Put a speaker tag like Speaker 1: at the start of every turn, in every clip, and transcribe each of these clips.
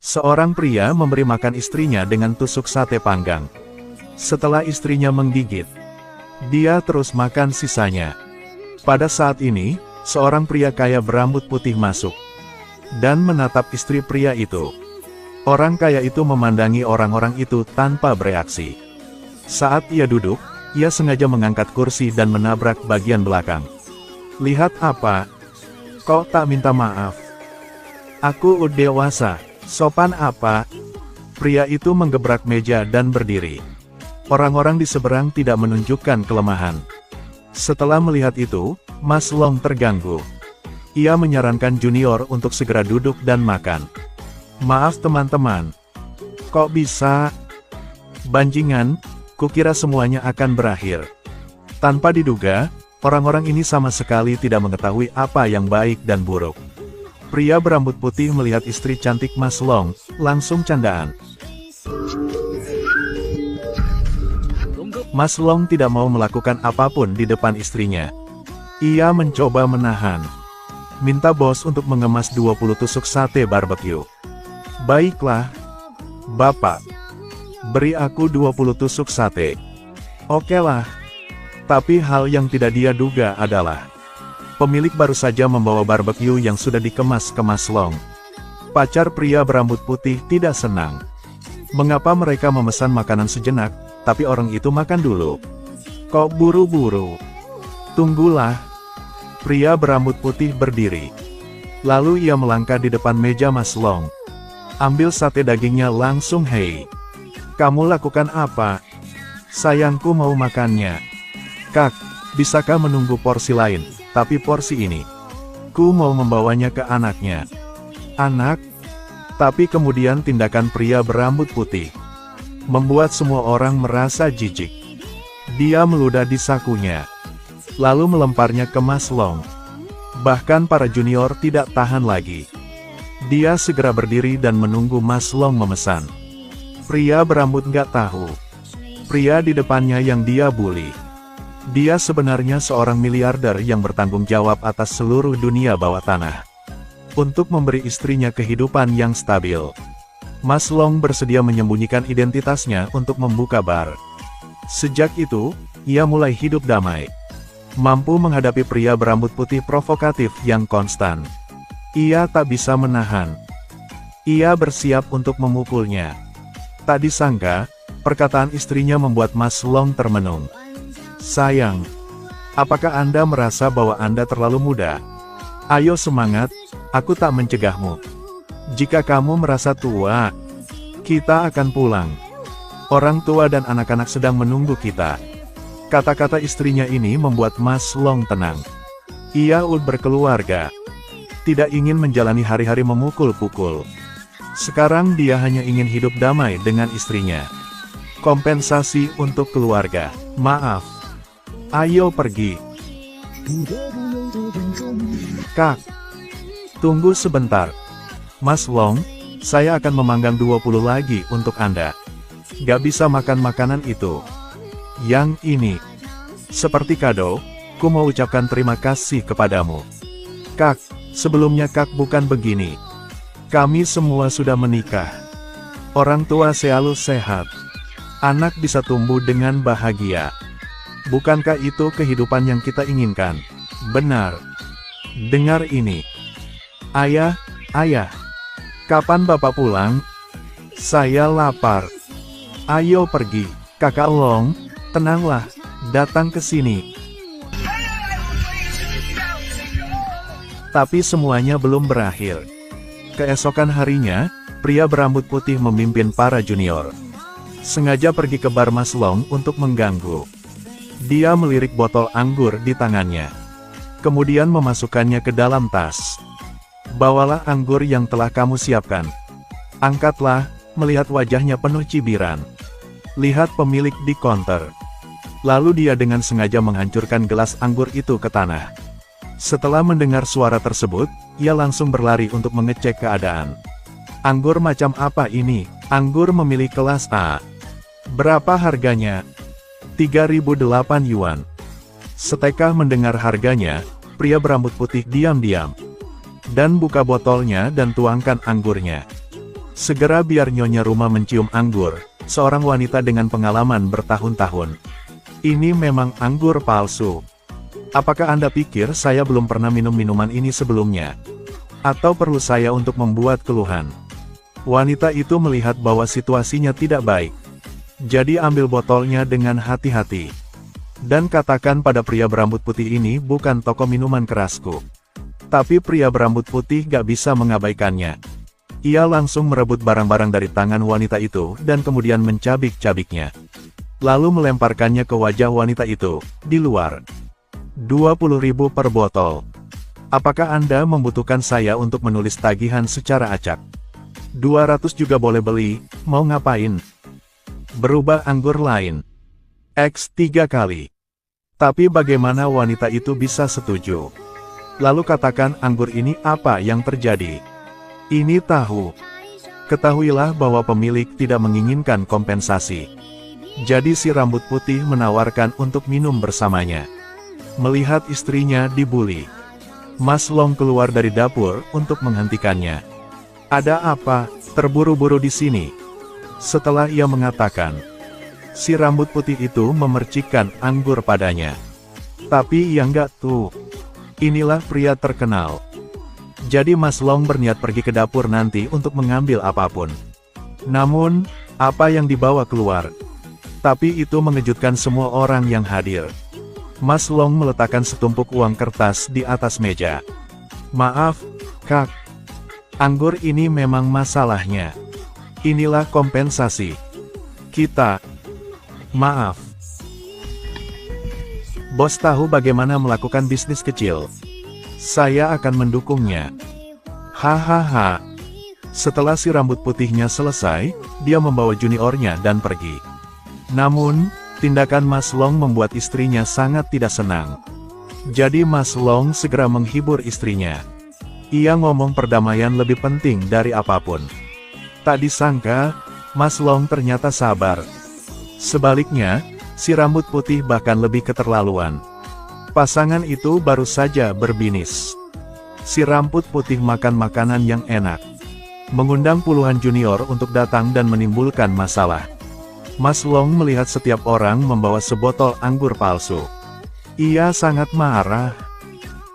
Speaker 1: Seorang pria memberi makan istrinya dengan tusuk sate panggang. Setelah istrinya menggigit, dia terus makan sisanya. Pada saat ini, seorang pria kaya berambut putih masuk dan menatap istri pria itu. Orang kaya itu memandangi orang-orang itu tanpa bereaksi. Saat ia duduk, ia sengaja mengangkat kursi dan menabrak bagian belakang. "Lihat apa? Kok tak minta maaf? Aku udah dewasa, sopan apa?" Pria itu menggebrak meja dan berdiri. Orang-orang di seberang tidak menunjukkan kelemahan. Setelah melihat itu, Mas Long terganggu. Ia menyarankan Junior untuk segera duduk dan makan. "Maaf teman-teman. Kok bisa? Banjingan, kukira semuanya akan berakhir." Tanpa diduga, orang-orang ini sama sekali tidak mengetahui apa yang baik dan buruk. Pria berambut putih melihat istri cantik Mas Long, langsung candaan. Mas Long tidak mau melakukan apapun di depan istrinya. Ia mencoba menahan. "Minta bos untuk mengemas 20 tusuk sate barbeque." "Baiklah, Bapak. Beri aku 20 tusuk sate." "Oke lah." Tapi hal yang tidak dia duga adalah, pemilik baru saja membawa barbeque yang sudah dikemas ke Mas Long. Pacar pria berambut putih tidak senang. Mengapa mereka memesan makanan sejenak, tapi orang itu makan dulu? "Kok buru-buru? Tunggulah." Pria berambut putih berdiri. Lalu ia melangkah di depan meja Mas Long. Ambil sate dagingnya langsung. "Hei, kamu lakukan apa? Sayangku mau makannya." "Kak, bisakah menunggu porsi lain, tapi porsi ini, ku mau membawanya ke anaknya." "Anak?" Tapi kemudian tindakan pria berambut putih membuat semua orang merasa jijik. Dia meludah di sakunya, lalu melemparnya ke Mas Long. Bahkan para junior tidak tahan lagi. Dia segera berdiri dan menunggu Mas Long memesan. Pria berambut nggak tahu, pria di depannya yang dia bully. Dia sebenarnya seorang miliarder yang bertanggung jawab atas seluruh dunia bawah tanah. Untuk memberi istrinya kehidupan yang stabil, Mas Long bersedia menyembunyikan identitasnya untuk membuka bar. Sejak itu, ia mulai hidup damai. Mampu menghadapi pria berambut putih provokatif yang konstan. Ia tak bisa menahan. Ia bersiap untuk memukulnya. Tak disangka, perkataan istrinya membuat Mas Long termenung. "Sayang, apakah Anda merasa bahwa Anda terlalu muda? Ayo semangat, aku tak mencegahmu. Jika kamu merasa tua, kita akan pulang. Orang tua dan anak-anak sedang menunggu kita." Kata-kata istrinya ini membuat Mas Long tenang. Ia udah berkeluarga, tidak ingin menjalani hari-hari memukul-pukul. Sekarang dia hanya ingin hidup damai dengan istrinya. Kompensasi untuk keluarga. "Maaf. Ayo pergi." "Kak, tunggu sebentar. Mas Long, saya akan memanggang 20 lagi untuk Anda. Gak bisa makan makanan itu. Yang ini, seperti kado, ku mau ucapkan terima kasih kepadamu." "Kak, sebelumnya Kak bukan begini. Kami semua sudah menikah. Orang tua selalu sehat. Anak bisa tumbuh dengan bahagia. Bukankah itu kehidupan yang kita inginkan?" "Benar. Dengar ini. Ayah, ayah. Kapan Bapak pulang? Saya lapar. Ayo pergi." "Kakak Long, tenanglah, datang ke sini." Tapi semuanya belum berakhir. Keesokan harinya, pria berambut putih memimpin para junior. Sengaja pergi ke bar Mas Long untuk mengganggu. Dia melirik botol anggur di tangannya. Kemudian memasukkannya ke dalam tas. "Bawalah anggur yang telah kamu siapkan." "Angkatlah." Melihat wajahnya penuh cibiran. Lihat pemilik di konter. Lalu dia dengan sengaja menghancurkan gelas anggur itu ke tanah. Setelah mendengar suara tersebut, ia langsung berlari untuk mengecek keadaan. "Anggur macam apa ini?" "Anggur memilih kelas A." "Berapa harganya?" 3.008 yuan. Setelah mendengar harganya, pria berambut putih diam-diam dan buka botolnya dan tuangkan anggurnya. Segera biar nyonya rumah mencium anggur, seorang wanita dengan pengalaman bertahun-tahun. Ini memang anggur palsu. Apakah Anda pikir saya belum pernah minum minuman ini sebelumnya? Atau perlu saya untuk membuat keluhan? Wanita itu melihat bahwa situasinya tidak baik. Jadi ambil botolnya dengan hati-hati. Dan katakan pada pria berambut putih ini bukan toko minuman kerasku. Tapi pria berambut putih gak bisa mengabaikannya. Ia langsung merebut barang-barang dari tangan wanita itu dan kemudian mencabik-cabiknya. Lalu melemparkannya ke wajah wanita itu, di luar. 20.000 per botol. Apakah Anda membutuhkan saya untuk menulis tagihan secara acak? 200 juga boleh beli, mau ngapain? Berubah anggur lain. X 3 kali. Tapi bagaimana wanita itu bisa setuju? Lalu katakan anggur ini apa yang terjadi? Ini tahu. Ketahuilah bahwa pemilik tidak menginginkan kompensasi. Jadi si rambut putih menawarkan untuk minum bersamanya. Melihat istrinya dibuli, Mas Long keluar dari dapur untuk menghentikannya. Ada apa, terburu-buru di sini? Setelah ia mengatakan, si rambut putih itu memercikkan anggur padanya. Tapi ia enggak tuh. Inilah pria terkenal. Jadi Mas Long berniat pergi ke dapur nanti untuk mengambil apapun. Namun, apa yang dibawa keluar? Tapi itu mengejutkan semua orang yang hadir. Mas Long meletakkan setumpuk uang kertas di atas meja. Maaf, Kak. Anggur ini memang masalahnya. Inilah kompensasi. Kita. Maaf. Bos tahu bagaimana melakukan bisnis kecil. Saya akan mendukungnya. Hahaha. Setelah si rambut putihnya selesai, dia membawa juniornya dan pergi. Namun, tindakan Mas Long membuat istrinya sangat tidak senang. Jadi Mas Long segera menghibur istrinya. Ia ngomong perdamaian lebih penting dari apapun. Tak disangka, Mas Long ternyata sabar. Sebaliknya, si rambut putih bahkan lebih keterlaluan. Pasangan itu baru saja berbinis. Si rambut putih makan makanan yang enak. Mengundang puluhan junior untuk datang dan menimbulkan masalah. Mas Long melihat setiap orang membawa sebotol anggur palsu. Ia sangat marah.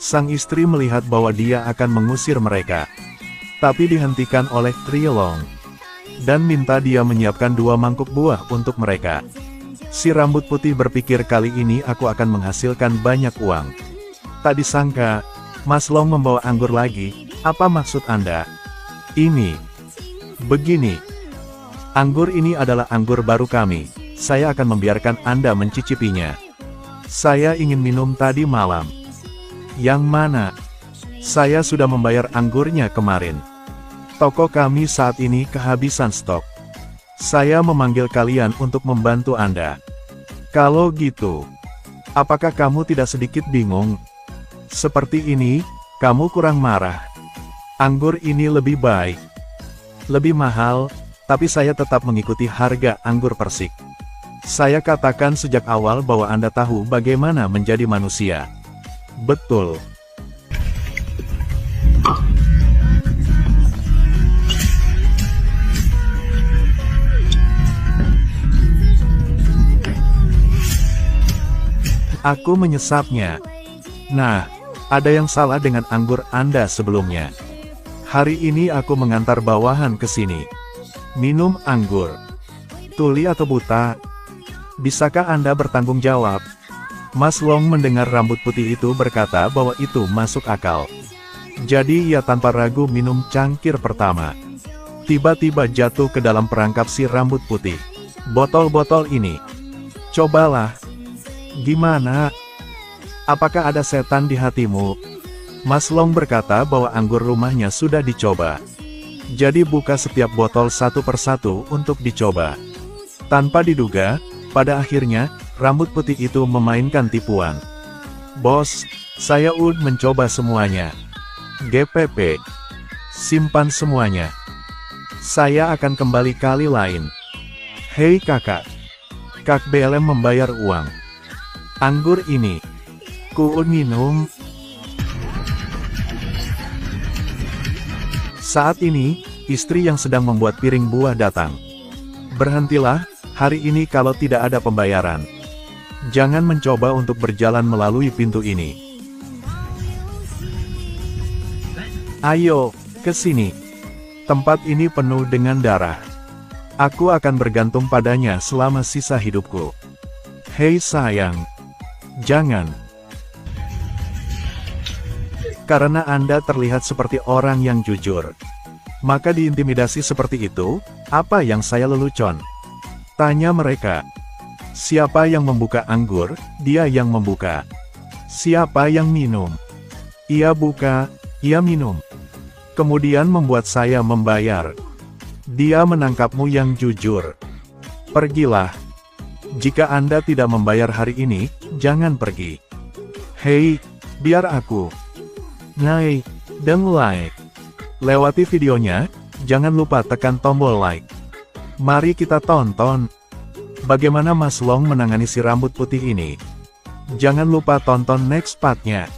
Speaker 1: Sang istri melihat bahwa dia akan mengusir mereka. Tapi dihentikan oleh Trilong. Dan minta dia menyiapkan 2 mangkuk buah untuk mereka. Si rambut putih berpikir kali ini aku akan menghasilkan banyak uang. Tak disangka, Mas Long membawa anggur lagi. Apa maksud Anda? Ini. Begini. Anggur ini adalah anggur baru kami. Saya akan membiarkan Anda mencicipinya. Saya ingin minum tadi malam. Yang mana? Saya sudah membayar anggurnya kemarin. Toko kami saat ini kehabisan stok. Saya memanggil kalian untuk membantu Anda. Kalau gitu, apakah kamu tidak sedikit bingung? Seperti ini, kamu kurang marah. Anggur ini lebih baik. Lebih mahal, tapi saya tetap mengikuti harga anggur persik. Saya katakan sejak awal bahwa Anda tahu bagaimana menjadi manusia. Betul. Aku menyesapnya. Nah, ada yang salah dengan anggur Anda sebelumnya. Hari ini aku mengantar bawahan ke sini. Minum anggur. Tuli atau buta? Bisakah Anda bertanggung jawab? Mas Long mendengar rambut putih itu berkata bahwa itu masuk akal. Jadi ia tanpa ragu minum cangkir pertama. Tiba-tiba jatuh ke dalam perangkap si rambut putih. Botol-botol ini. Cobalah. Gimana? Apakah ada setan di hatimu? Mas Long berkata bahwa anggur rumahnya sudah dicoba. Jadi buka setiap botol satu persatu untuk dicoba. Tanpa diduga, pada akhirnya, rambut putih itu memainkan tipuan. Bos, saya udah mencoba semuanya. GPP. Simpan semuanya. Saya akan kembali kali lain. Hei kakak. Kak BLM membayar uang. Anggur ini. Ku minum. Saat ini, Istri yang sedang membuat piring buah datang. Berhentilah, hari ini kalau tidak ada pembayaran. Jangan mencoba untuk berjalan melalui pintu ini. Ayo, ke sini. Tempat ini penuh dengan darah. Aku akan bergantung padanya selama sisa hidupku. Hei sayang. Jangan. Karena Anda terlihat seperti orang yang jujur. Maka diintimidasi seperti itu, apa yang saya lelucon? Tanya mereka. Siapa yang membuka anggur, dia yang membuka. Siapa yang minum? Ia buka, ia minum. Kemudian membuat saya membayar. Dia menangkapmu yang jujur. Pergilah. Jika Anda tidak membayar hari ini, jangan pergi. Hei, biar aku. Naik, dan like. Lewati videonya, jangan lupa tekan tombol like. Mari kita tonton. Bagaimana Mas Long menangani si rambut putih ini. Jangan lupa tonton next part-nya.